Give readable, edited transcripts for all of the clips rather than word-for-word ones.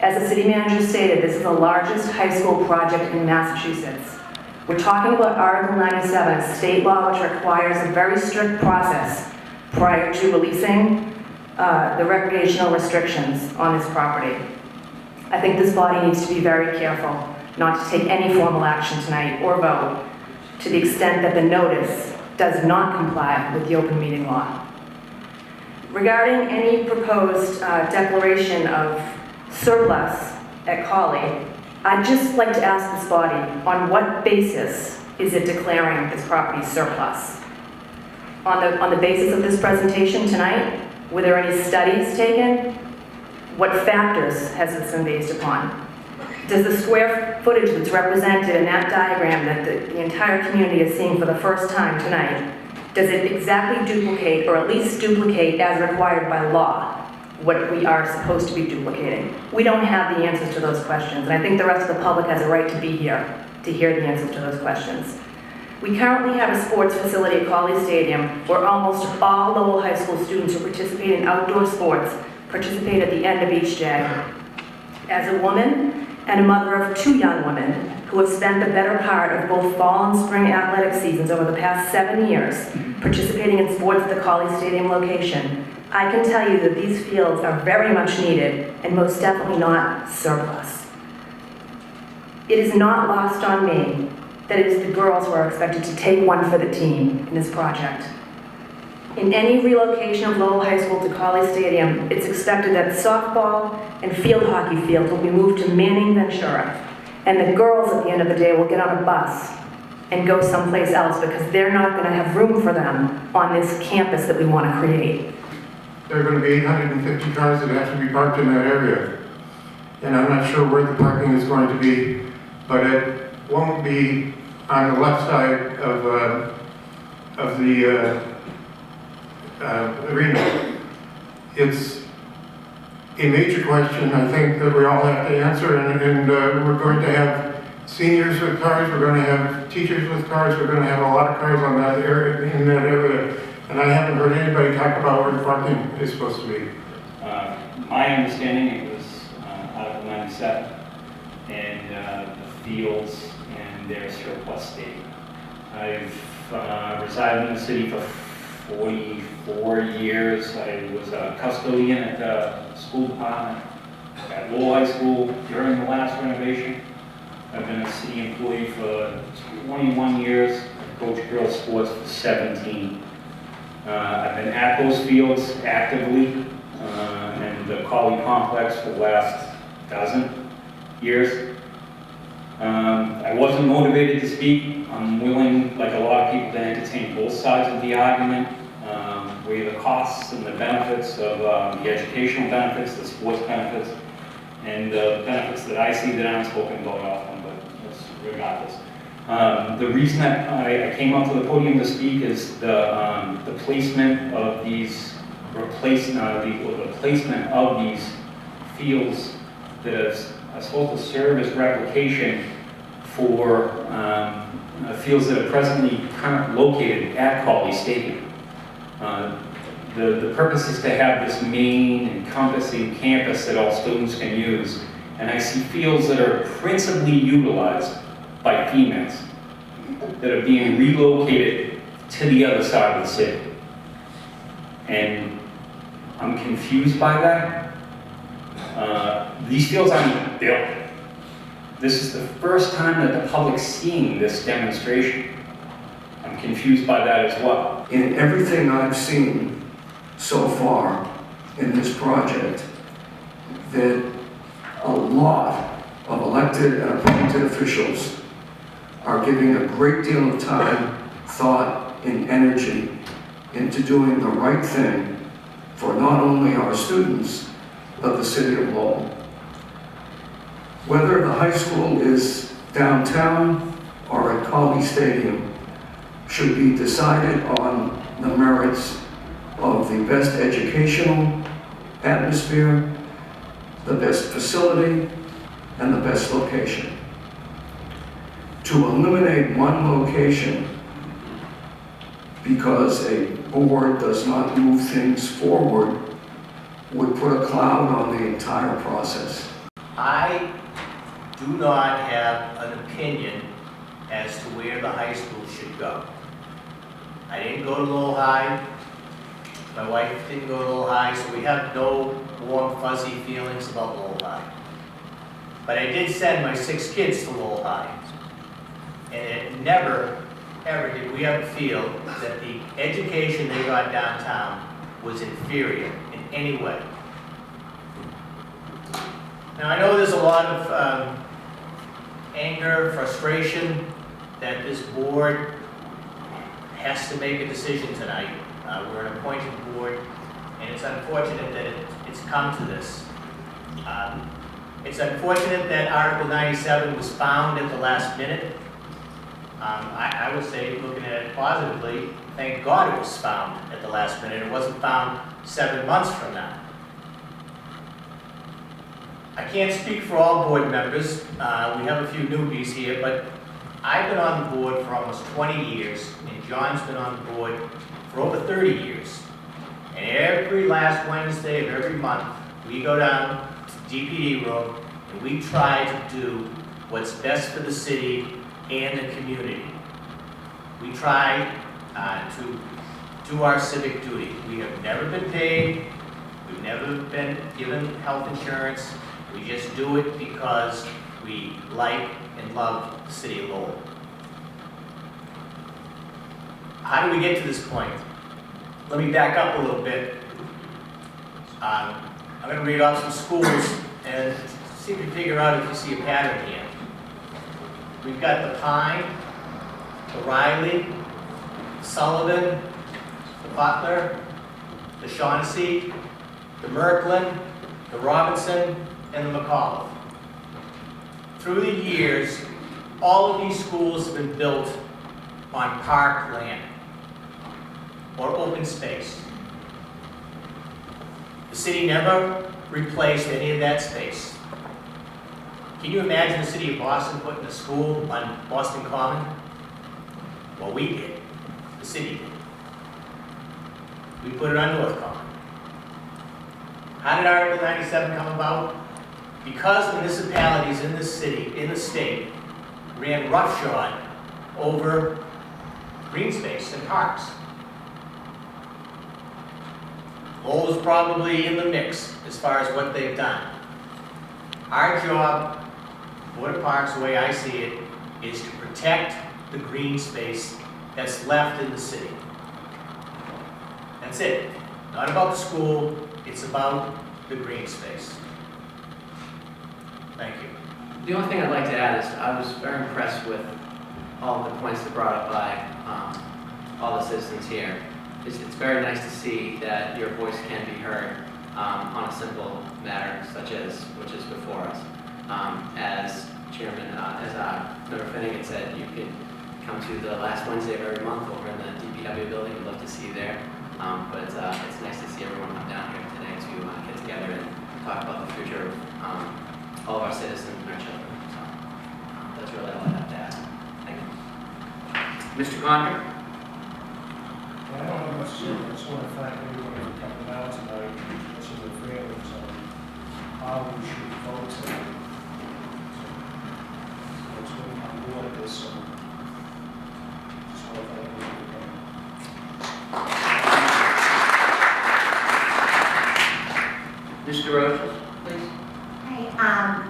As the city manager stated, this is the largest high school project in Massachusetts. We're talking about Article 97, a state law which requires a very strict process prior to releasing the recreational restrictions on this property. I think this body needs to be very careful not to take any formal action tonight or vote to the extent that the notice does not comply with the open meeting law. Regarding any proposed declaration of surplus at Cawley, I'd just like to ask this body, on what basis is it declaring this property surplus? On the basis of this presentation tonight, were there any studies taken? What factors has this been based upon? Does the square footage that's represented in that diagram that the entire community is seeing for the first time tonight, does it exactly duplicate, or at least duplicate as required by law, what we are supposed to be duplicating? We don't have the answers to those questions, and I think the rest of the public has a right to be here to hear the answers to those questions. We currently have a sports facility at Cawley Stadium where almost all Lowell High School students who participate in outdoor sports participate at the end of each day. As a woman and a mother of 2 young women who have spent the better part of both fall and spring athletic seasons over the past 7 years participating in sports at the Cawley Stadium location, I can tell you that these fields are very much needed and most definitely not surplus. It is not lost on me that it is the girls who are expected to take one for the team in this project. In any relocation of Lowell High School to Cawley Stadium, it's expected that softball and field hockey fields will be moved to Manning, Ventura, and the girls at the end of the day will get on a bus and go someplace else because they're not going to have room for them on this campus that we want to create. There are going to be 850 cars that have to be parked in that area. And I'm not sure where the parking is going to be, but it won't be on the left side of the arena. It's a major question, I think, that we all have to answer, and we're going to have seniors with cars, we're going to have teachers with cars, we're going to have a lot of cars on that area, in that area, and I haven't heard anybody talk about where the parking is supposed to be. My understanding, it was Article 97, and the fields and their surplus state. I've resided in the city for 44 years. I was a custodian at the school department at Lowell High School during the last renovation. I've been a city employee for 21 years. I've coached girls sports for 17. I've been at those fields actively and the Cawley complex for the last 12 years. I wasn't motivated to speak. I'm willing, like a lot of people, to entertain both sides of the argument, weigh the costs and the benefits of the educational benefits, the sports benefits, and the benefits that I see that aren't spoken about often, but regardless. The reason that I came up to the podium to speak is the placement of these the placement of these fields that are supposed to serve as replication for fields that are presently located at Cawley Stadium. The purpose is to have this main encompassing campus that all students can use, and I see fields that are principally utilized by females that are being relocated to the other side of the city. And I'm confused by that. These fields aren't built. This is the first time that the public's seeing this demonstration. I'm confused by that as well. In everything I've seen so far in this project, that a lot of elected and appointed officials are giving a great deal of time, thought, and energy into doing the right thing for not only our students, but the city of Lowell. Whether the high school is downtown or at Cawley Stadium should be decided on the merits of the best educational atmosphere, the best facility, and the best location. To eliminate one location because a board does not move things forward would put a cloud on the entire process. I do not have an opinion as to where the high school should go. I didn't go to Lowell High. My wife didn't go to Lowell High, so we have no warm, fuzzy feelings about Lowell High. But I did send my 6 kids to Lowell High. And it never, ever did we ever feel that the education they got downtown was inferior in any way. Now, I know there's a lot of anger, frustration that this board has to make a decision tonight. We're an appointed board, and it's unfortunate that it's come to this. It's unfortunate that Article 97 was found at the last minute. I would say, looking at it positively, thank God it was found at the last minute. It wasn't found 7 months from now. I can't speak for all board members. We have a few newbies here, but I've been on the board for almost 20 years, and John's been on the board for over 30 years. And every last Wednesday of every month, we go down to DPD room, and we try to do what's best for the city and the community. We try to do our civic duty. We have never been paid. We've never been given health insurance. We just do it because we like and love the city of Lowell. How do we get to this point? Let me back up a little bit. I'm going to read off some schools and see if you can figure out if you see a pattern here. We've got the Pine, the Riley, the Sullivan, the Butler, the Shaughnessy, the Merklin, the Robinson, and the McAuliffe. Through the years, all of these schools have been built on park land or open space. The city never replaced any of that space. Can you imagine the city of Boston putting a school on Boston Common? Well, we did. The city did. We put it on North Common. How did Article 97 come about? Because municipalities in this city, in the state, ran roughshod over green space and parks. Lowell is probably in the mix as far as what they've done. Our job, Board of Parks, the way I see it, is to protect the green space that's left in the city. That's it. Not about the school, it's about the green space. Thank you. The only thing I'd like to add is I was very impressed with all of the points that were brought up by all the citizens here. It's very nice to see that your voice can be heard on a simple matter such as which is before us. As Chairman, Member Finnegan said, you can come to the last Wednesday of every month over in the DPW building. We'd love to see you there. But it's nice to see everyone come down here today to get together and talk about the future of all of our citizens and our children. So that's really all I have to add. Thank you. Mr. Condon? I don't have much to say. I just want to thank everyone for coming out tonight. This is a fairly how we should vote tonight. So it's been on board of this, so just want to thank everyone for coming. Mr. Rocha, please. Hi,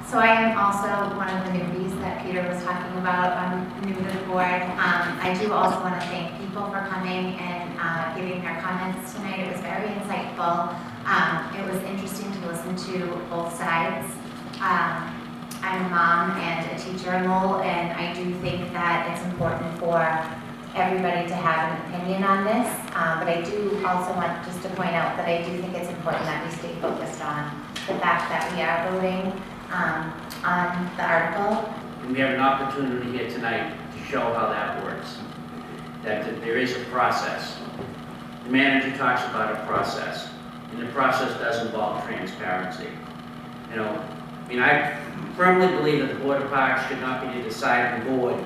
so I am also one of the newbies that Peter was talking about. I'm new to the board. I do also want to thank people for coming and giving their comments tonight. It was very insightful. It was interesting to listen to both sides. I'm a mom and a teacher in Lowell, and I do think that it's important for everybody to have an opinion on this. But I do also want just to point out that I do think it's important that we stay focused on the fact that we are voting on the article. And we have an opportunity here tonight to show how that works. That there is a process. The manager talks about a process, and the process does involve transparency. You know, I mean, I firmly believe that the Board of Parks should not be the deciding board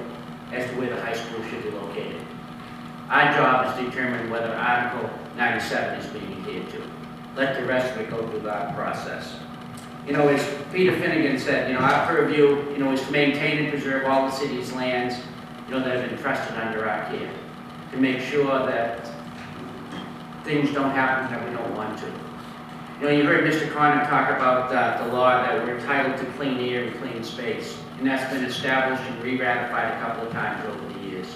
as to where the high school should be located. Our job is to determine whether Article 97 is being adhered to. Let the rest of it go through that process. You know, as Peter Finnegan said, you know, our purview, you know, is to maintain and preserve all the city's lands, you know, that have been trusted under our care, to make sure that things don't happen that we don't want to. You know, you heard Mr. Connor talk about the law that we're entitled to clean air and clean space, and that's been established and re-ratified a couple of times over the years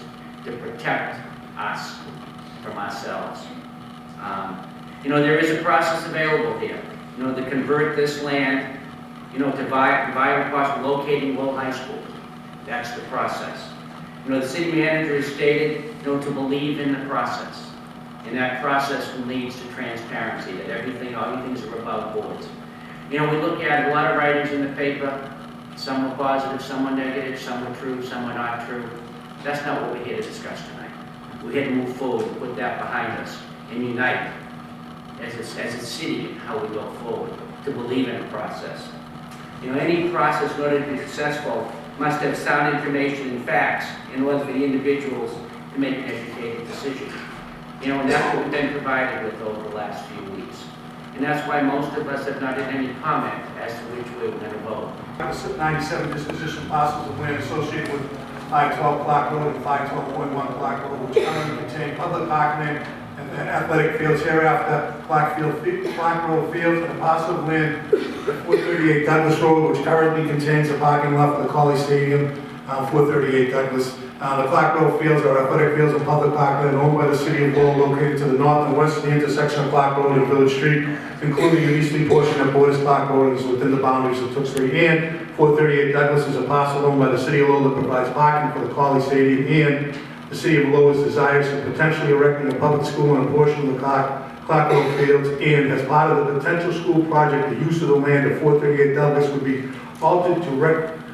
to protect us from ourselves. You know, there is a process available here, you know, to convert this land, you know, to viable cost of locating Lowell High School. That's the process. You know, the city manager has stated, you know, to believe in the process. And that process leads to transparency, that all things are above boards. You know, we look at a lot of writings in the paper, some were positive, some were negative, some were true, some were not true. That's not what we're here to discuss tonight. We're here to move forward, put that behind us, and unite as a city in how we go forward, to believe in the process. You know, any process in order to be successful must have sound information and facts in order for the individuals to make an educated decision. You know, and that's what we've been provided with over the last few weeks. And that's why most of us have not had any comment as to which way we're going to vote. 97 disposition parcels of land associated with 512 Clark Road and 512.1 Clark Road, which currently contain public parking and athletic fields. Hereafter, Clark Road Fields, and a parcel of land at 438 Douglas Road, which currently contains a parking lot for the Cawley Stadium, 438 Douglas. The Clark Road Fields are athletic fields and public parkland owned by the city of Lowell, located to the north and west of the intersection of Clark Road and Village Street, including the easterly portion of Borders Clark Road is within the boundaries of Tewksbury. And 438 Douglas is a parcel owned by the city of Lowell that provides parking for the Cawley Stadium, and the city of Lowell is desirous of potentially erecting a public school on a portion of the Clark Road Fields, and as part of the potential school project, the use of the land at 438 Douglas would be altered to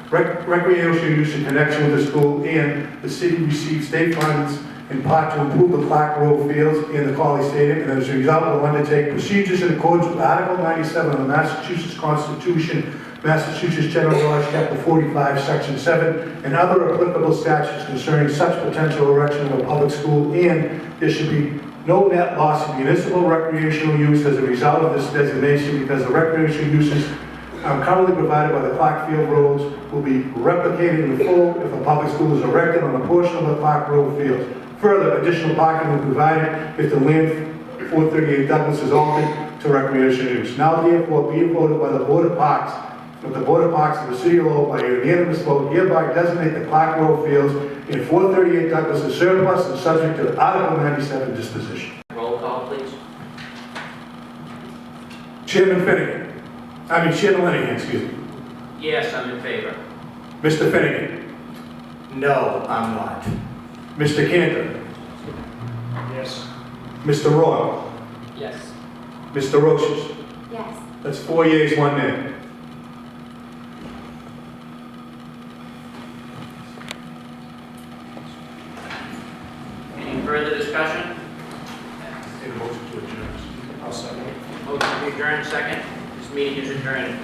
recreational use in connection with the school, and the city receives state funds in part to improve the Clark Road Fields and the Cawley Stadium, and as a result will undertake procedures in accordance with Article 97 of the Massachusetts Constitution, Massachusetts General Laws, Chapter 45, Section 7, and other applicable statutes concerning such potential erection of a public school, and there should be no net loss of municipal recreational use as a result of this designation, because the recreational uses currently provided by the Clark Field roads will be replicated in full if a public school is erected on a portion of the Clark Road Fields. Further, additional parking will be provided if the land 438 Douglas is altered to recreational use. Now therefore be voted by the Board of Parks, with the Board of Parks of the City of Lowell by unanimous vote hereby designate the Clark Road Fields in 438 Douglas as surplus and subject to Article 97 disposition. Roll call, please. Chairman Lenihan, excuse me. Yes, I'm in favor. Mr. Finnegan. No, I'm not. Mr. Cantor. Yes. Mr. Royal. Yes. Mr. Roches. Yes. That's 4 yeas, 1 nay. Any further discussion? Motion to adjourn. I'll second it. Motion to adjourn, second. This meeting is adjourned.